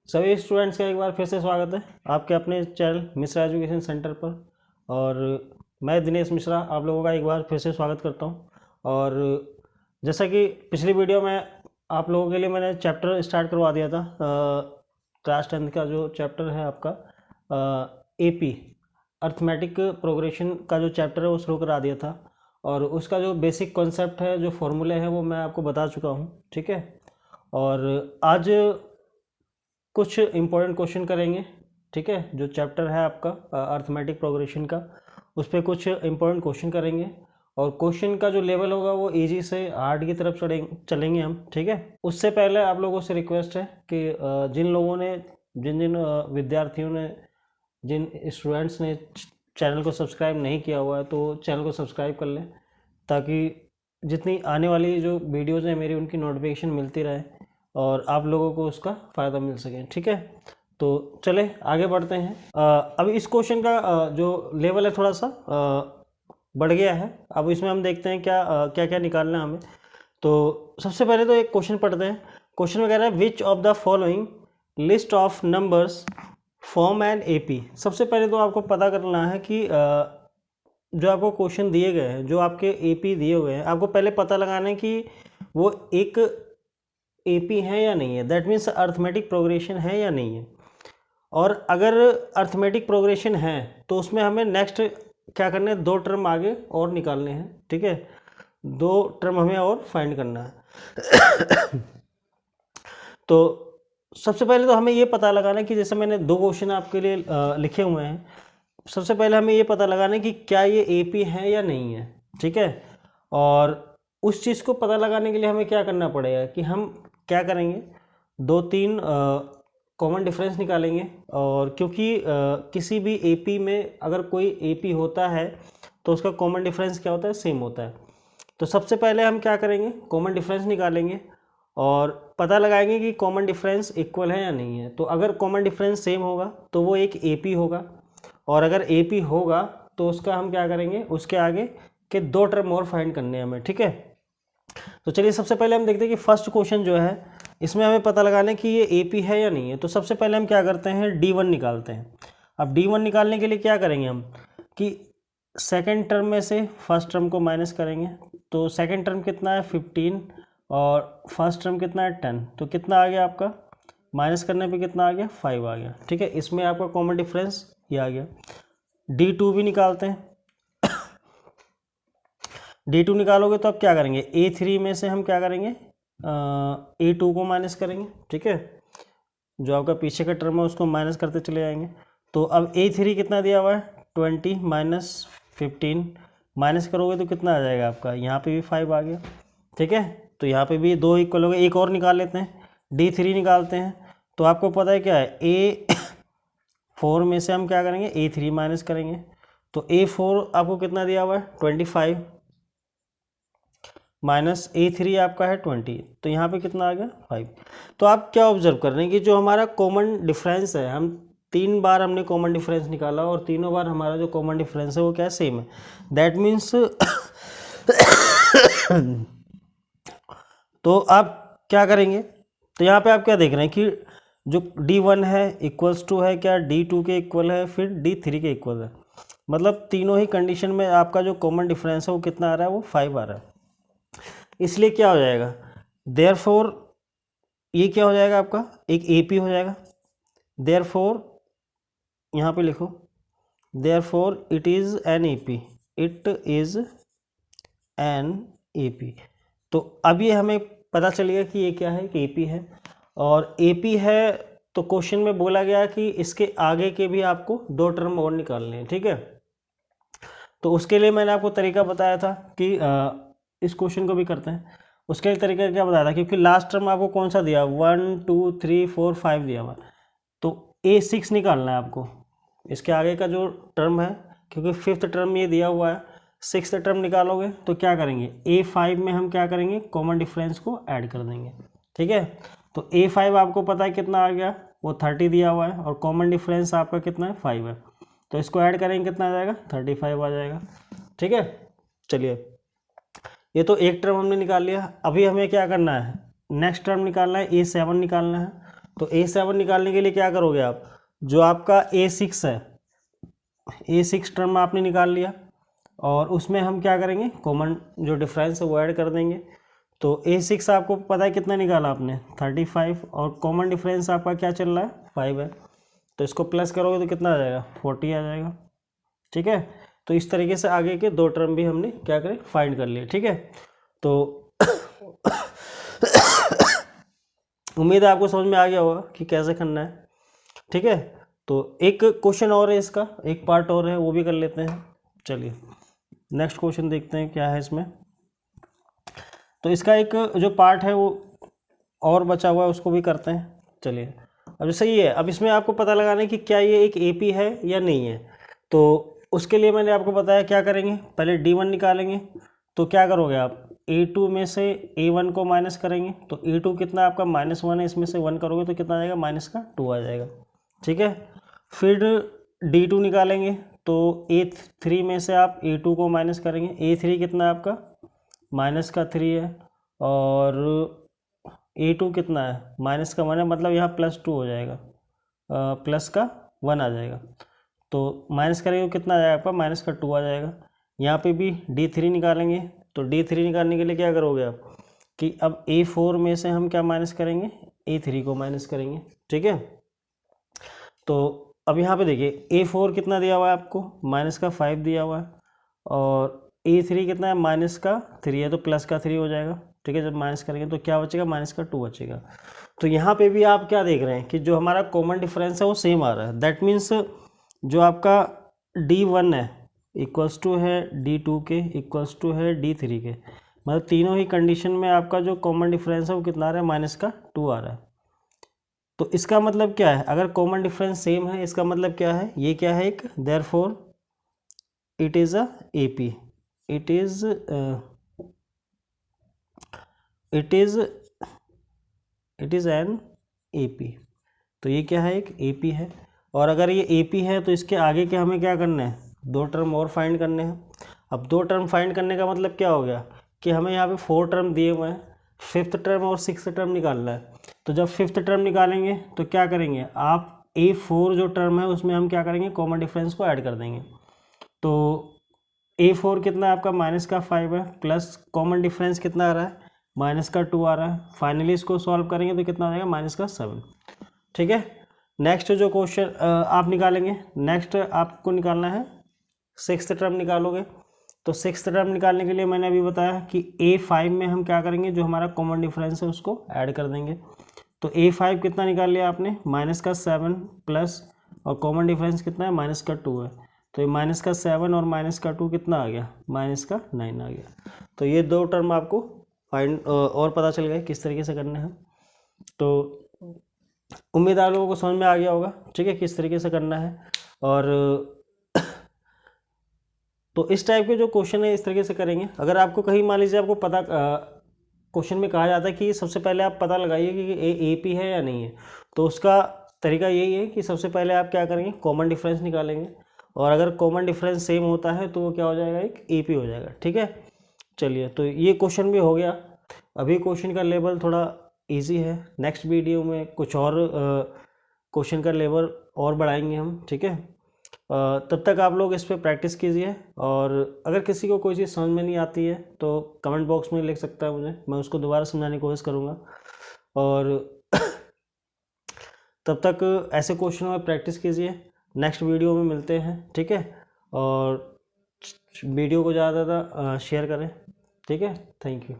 सभी स्टूडेंट्स का एक बार फिर से स्वागत है आपके अपने चैनल मिश्रा एजुकेशन सेंटर पर। और मैं दिनेश मिश्रा आप लोगों का एक बार फिर से स्वागत करता हूं। और जैसा कि पिछली वीडियो में आप लोगों के लिए मैंने चैप्टर स्टार्ट करवा दिया था, क्लास 10th का जो चैप्टर है आपका एपी अर्थमेटिक प्रोग्रेशन का जो चैप्टर है वो शुरू करा दिया था। और उसका जो बेसिक कॉन्सेप्ट है, जो फॉर्मूले हैं, वो मैं आपको बता चुका हूँ। ठीक है, और आज कुछ इम्पोर्टेंट क्वेश्चन करेंगे। ठीक है, जो चैप्टर है आपका अर्थमेटिक प्रोग्रेशन का, उस पर कुछ इम्पोर्टेंट क्वेश्चन करेंगे। और क्वेश्चन का जो लेवल होगा वो इजी से हार्ड की तरफ चलेंगे हम। ठीक है, उससे पहले आप लोगों से रिक्वेस्ट है कि जिन लोगों ने जिन विद्यार्थियों ने, जिन स्टूडेंट्स ने चैनल को सब्सक्राइब नहीं किया हुआ है, तो चैनल को सब्सक्राइब कर लें, ताकि जितनी आने वाली जो वीडियोज़ हैं मेरी, उनकी नोटिफिकेशन मिलती रहे और आप लोगों को उसका फ़ायदा मिल सके। ठीक है, तो चले आगे बढ़ते हैं। अब इस क्वेश्चन का जो लेवल है थोड़ा सा बढ़ गया है। अब इसमें हम देखते हैं क्या क्या निकालना है हमें। तो सबसे पहले तो एक क्वेश्चन पढ़ते हैं। क्वेश्चन वगैरह which of the following list of numbers form an AP. सबसे पहले तो आपको पता करना है कि जो आपको क्वेश्चन दिए गए हैं, जो आपके एपी दिए हुए हैं, आपको पहले पता लगाना है कि वो एक एपी है या नहीं है। दैट मीन्स अर्थमेटिक प्रोग्रेशन है या नहीं है। और अगर अर्थमेटिक प्रोग्रेशन है तो उसमें हमें नेक्स्ट क्या करना है, दो टर्म आगे और निकालने हैं। ठीक है, दो टर्म हमें और फाइंड करना है। तो सबसे पहले तो हमें ये पता लगाना है कि जैसे मैंने दो क्वेश्चन आपके लिए लिखे हुए हैं। सबसे पहले हमें ये पता लगाना है कि क्या ये एपी है या नहीं है। ठीक है, और उस चीज़ को पता लगाने के लिए हमें क्या करना पड़ेगा कि हम क्या करेंगे, दो तीन कॉमन डिफरेंस निकालेंगे। और क्योंकि किसी भी एपी में अगर कोई एपी होता है तो उसका कॉमन डिफरेंस क्या होता है, सेम होता है। तो सबसे पहले हम क्या करेंगे, कॉमन डिफरेंस निकालेंगे और पता लगाएंगे कि कॉमन डिफरेंस इक्वल है या नहीं है। तो अगर कॉमन डिफरेंस सेम होगा तो वो एक एपी होगा, और अगर एपी होगा तो उसका हम क्या करेंगे, उसके आगे के दो टर्म और फाइंड करने हैं हमें। ठीक है, तो चलिए सबसे पहले हम देखते हैं कि फर्स्ट क्वेश्चन जो है इसमें हमें पता लगाना है कि ये एपी है या नहीं है। तो सबसे पहले हम क्या करते हैं, D1 निकालते हैं। अब D1 निकालने के लिए क्या करेंगे हम कि सेकंड टर्म में से फर्स्ट टर्म को माइनस करेंगे। तो सेकंड टर्म कितना है 15 और फर्स्ट टर्म कितना है 10। तो कितना आ गया आपका, माइनस करने पे कितना आ गया, 5 आ गया। ठीक है, इसमें आपका कॉमन डिफरेंस ये आ गया। D2 भी निकालते हैं। D2 निकालोगे तो अब क्या करेंगे, A3 में से हम क्या करेंगे, A2 को माइनस करेंगे। ठीक है, जो आपका पीछे का टर्म है उसको माइनस करते चले जाएंगे। तो अब A3 कितना दिया हुआ है 20 माइनस 15, माइनस करोगे तो कितना आ जाएगा आपका, यहाँ पे भी 5 आ गया। ठीक है, तो यहाँ पे भी दो इक्वल हो गए। एक और निकाल लेते हैं, D3 निकालते हैं। तो आपको पता है क्या है, A4 में से हम क्या करेंगे, A3 माइनस करेंगे। तो A4 आपको कितना दिया हुआ है 25 माइनस A3 आपका है 20, तो यहाँ पे कितना आ गया 5। तो आप क्या ऑब्जर्व कर रहे हैं कि जो हमारा कॉमन डिफरेंस है, हम 3 बार हमने कॉमन डिफरेंस निकाला और तीनों बार हमारा जो कॉमन डिफरेंस है वो क्या है, सेम है। दैट मीन्स तो आप क्या करेंगे, तो यहाँ पे आप क्या देख रहे हैं कि जो D1 है इक्वल्स टू है क्या, D2 के इक्वल है, फिर D3 के इक्वल है। मतलब तीनों ही कंडीशन में आपका जो कॉमन डिफरेंस है वो कितना आ रहा है, वो 5 आ रहा है। इसलिए क्या हो जाएगा, देयरफॉर ये क्या हो जाएगा आपका, एक एपी हो जाएगा। देयरफॉर यहाँ पे लिखो, therefore it is an AP, it is an AP. तो अब ये हमें पता चल गया कि ये क्या है, कि एपी है। और एपी है तो क्वेश्चन में बोला गया कि इसके आगे के भी आपको दो टर्म और निकालने हैं। ठीक है, तो उसके लिए मैंने आपको तरीका बताया था कि इस क्वेश्चन को भी करते हैं। उसके लिए तरीका क्या बताया था, क्योंकि लास्ट टर्म आपको कौन सा दिया, 1 2 3 4 5 दिया हुआ, तो A6 निकालना है आपको, इसके आगे का जो टर्म है, क्योंकि फिफ्थ टर्म ये दिया हुआ है। सिक्स्थ टर्म निकालोगे तो क्या करेंगे, A5 में हम क्या करेंगे, कॉमन डिफरेंस को ऐड कर देंगे। ठीक है, तो A5 आपको पता है कितना आ गया, वो 30 दिया हुआ है, और कॉमन डिफरेंस आपका कितना है 5 है। तो इसको ऐड करेंगे कितना आ जाएगा, 35 आ जाएगा। ठीक है, चलिए ये तो एक टर्म हमने निकाल लिया। अभी हमें क्या करना है, नेक्स्ट टर्म निकालना है, A7 निकालना है। तो A7 निकालने के लिए क्या करोगे आप, जो आपका A6 है, A6 टर्म आपने निकाल लिया और उसमें हम क्या करेंगे, कॉमन जो डिफरेंस है वो ऐड कर देंगे। तो A6 आपको पता है कितना निकाला आपने 35, और कॉमन डिफरेंस आपका क्या चल रहा है 5 है, तो इसको प्लस करोगे तो कितना आ जाएगा 40 आ जाएगा। ठीक है, तो इस तरीके से आगे के दो टर्म भी हमने क्या करें फाइंड कर लिए। ठीक है, तो उम्मीद है आपको समझ में आ गया होगा कि कैसे करना है। ठीक है, तो एक क्वेश्चन और है, इसका एक पार्ट और है, वो भी कर लेते हैं। चलिए नेक्स्ट क्वेश्चन देखते हैं क्या है इसमें। तो इसका एक जो पार्ट है वो और बचा हुआ है, उसको भी करते हैं। चलिए, अब सही है, अब इसमें आपको पता लगाना है कि क्या ये एक AP है या नहीं है। तो उसके लिए मैंने आपको बताया क्या करेंगे, पहले D1 निकालेंगे। तो क्या करोगे आप, A2 में से A1 को माइनस करेंगे, तो A2 कितना आपका -1 है, इसमें से 1 करोगे तो कितना आ जाएगा -2 आ जाएगा। ठीक है, फिर D2 निकालेंगे, तो A3 में से आप A2 को माइनस करेंगे, A3 कितना है आपका -3 है, और A2 कितना है -1 है, मतलब यहाँ +2 हो जाएगा, +1 आ जाएगा। तो माइनस करेंगे तो कितना आ जाएगा आपका -2 आ जाएगा। यहाँ पे भी D3 निकालेंगे, तो D3 निकालने के लिए क्या करोगे आप कि अब A4 में से हम क्या माइनस करेंगे, A3 को माइनस करेंगे। ठीक है, तो अब यहाँ पे देखिए A4 कितना दिया हुआ है आपको -5 दिया हुआ है, और A3 कितना है -3 है, तो +3 हो जाएगा। ठीक है, जब माइनस करेंगे तो क्या बचेगा -2 बचेगा। तो यहाँ पे भी आप क्या देख रहे हैं कि जो हमारा कॉमन डिफरेंस है वो सेम आ रहा है। दैट मीन्स जो आपका D1 है इक्वल्स टू है D2 के, इक्वल्स टू है D3 के, मतलब तीनों ही कंडीशन में आपका जो कॉमन डिफरेंस है वो कितना आ रहा है -2 आ रहा है। तो इसका मतलब क्या है, अगर कॉमन डिफरेंस सेम है इसका मतलब क्या है, ये क्या है एक, therefore it is a AP, it is an AP। तो ये क्या है, एक AP है। और अगर ये AP है तो इसके आगे के हमें क्या करना है, दो टर्म और फाइंड करने हैं। अब दो टर्म फाइंड करने का मतलब क्या हो गया कि हमें यहाँ पे 4 टर्म दिए हुए हैं, 5th टर्म और 6th टर्म निकालना है। तो जब 5th टर्म निकालेंगे तो क्या करेंगे आप, A4 जो टर्म है उसमें हम क्या करेंगे, कॉमन डिफरेंस को ऐड कर देंगे। तो A4 कितना है आपका -5 है, प्लस कॉमन डिफरेंस कितना आ रहा है -2 आ रहा है। फाइनली इसको सॉल्व करेंगे तो कितना आ जाएगा -7। ठीक है, नेक्स्ट जो क्वेश्चन आप निकालेंगे, नेक्स्ट आपको निकालना है 6th टर्म निकालोगे। तो 6th टर्म निकालने के लिए मैंने अभी बताया कि A5 में हम क्या करेंगे, जो हमारा कॉमन डिफरेंस है उसको ऐड कर देंगे। तो A5 कितना निकाल लिया आपने -7 प्लस, और कॉमन डिफरेंस कितना है -2 है, तो ये -7 और -2 कितना आ गया -9 आ गया। तो ये दो टर्म आपको फाइंड और पता चल गया किस तरीके से करने हैं। तो उम्मीद आप लोगों को समझ में आ गया होगा। ठीक है, किस तरीके से करना है। और तो इस टाइप के जो क्वेश्चन है इस तरीके से करेंगे। अगर आपको कहीं मान लीजिए आपको पता क्वेश्चन में कहा जाता है कि सबसे पहले आप पता लगाइए कि AP है या नहीं है, तो उसका तरीका यही है कि सबसे पहले आप क्या करेंगे, कॉमन डिफरेंस निकालेंगे, और अगर कॉमन डिफरेंस सेम होता है तो वो क्या हो जाएगा, एक AP हो जाएगा। ठीक है, चलिए, तो ये क्वेश्चन भी हो गया। अभी क्वेश्चन का लेवल थोड़ा इजी है, नेक्स्ट वीडियो में कुछ और क्वेश्चन का लेवल और बढ़ाएंगे हम। ठीक है, तब तक आप लोग इस पर प्रैक्टिस कीजिए, और अगर किसी को कोई चीज़ समझ में नहीं आती है तो कमेंट बॉक्स में लिख सकता है मुझे, मैं उसको दोबारा समझाने की कोशिश करूँगा। और तब तक ऐसे क्वेश्चनों में प्रैक्टिस कीजिए। नेक्स्ट वीडियो में मिलते हैं। ठीक है, और वीडियो को ज़्यादा से ज़्यादा शेयर करें। ठीक है, थैंक यू।